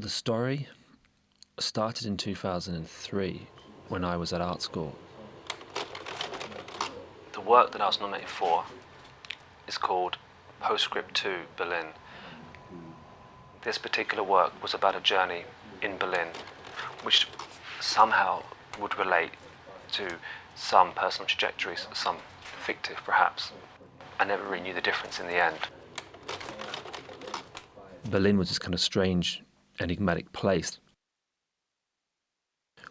The story started in 2003 when I was at art school. The work that I was nominated for is called Postscript to Berlin. This particular work was about a journey in Berlin, which somehow would relate to some personal trajectories, some fictive perhaps. I never really knew the difference in the end. Berlin was this kind of strange, enigmatic place.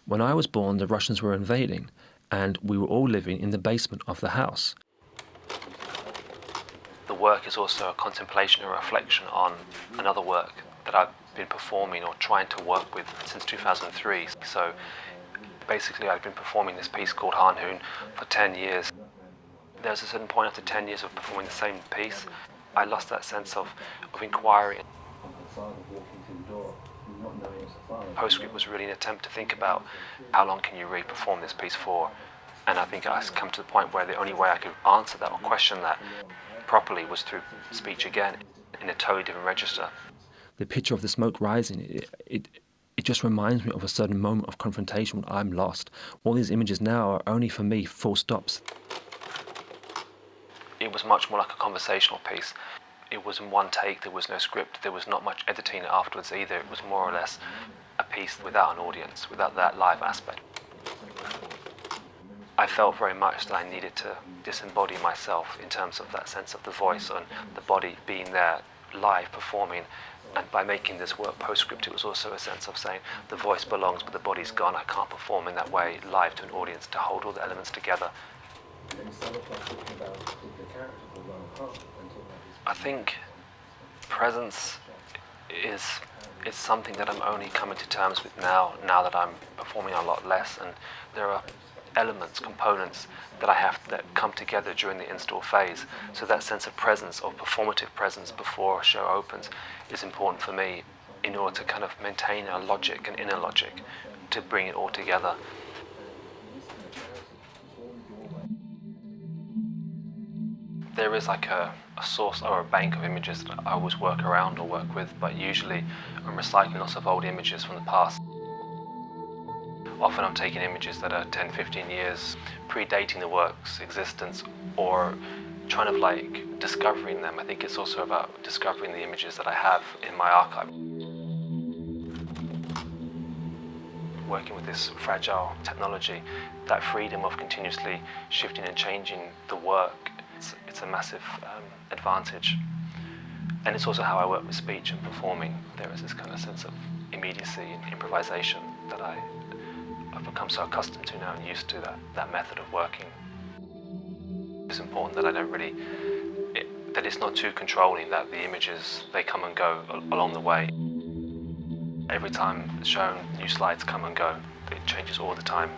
When I was born, the Russians were invading, and we were all living in the basement of the house. The work is also a contemplation or reflection on another work that I've been performing or trying to work with since 2003. So basically I've been performing this piece called Han-Hoon for 10 years. There's a certain point after 10 years of performing the same piece, I lost that sense of inquiry. Postscript was really an attempt to think about how long can you really perform this piece for, and I think I come to the point where the only way I could answer that or question that properly was through speech again, in a totally different register. The picture of the smoke rising, it just reminds me of a certain moment of confrontation when I'm lost. All these images now are only for me full stops. It was much more like a conversational piece. It was in one take, there was no script, there was not much editing afterwards either. It was more or less a piece without an audience, without that live aspect. I felt very much that I needed to disembody myself in terms of that sense of the voice and the body being there, live performing. And by making this work Postscript, it was also a sense of saying the voice belongs but the body's gone. I can't perform in that way live to an audience to hold all the elements together. I think presence is something that I'm only coming to terms with now that I'm performing a lot less, and there are elements, components that I have that come together during the install phase. So that sense of presence, of performative presence before a show opens, is important for me in order to kind of maintain a logic, an inner logic, to bring it all together. There is like a source or a bank of images that I always work around or work with, but usually I'm recycling lots of old images from the past. Often I'm taking images that are 10, 15 years predating the work's existence, or trying to like discovering them. I think it's also about discovering the images that I have in my archive. Working with this fragile technology, that freedom of continuously shifting and changing the work, it's a massive advantage. And it's also how I work with speech and performing. There is this kind of sense of immediacy and improvisation that I've become so accustomed to now and used to that method of working. It's important that I don't really, that it's not too controlling, that the images, they come and go along the way. Every time it's shown, new slides come and go. It changes all the time.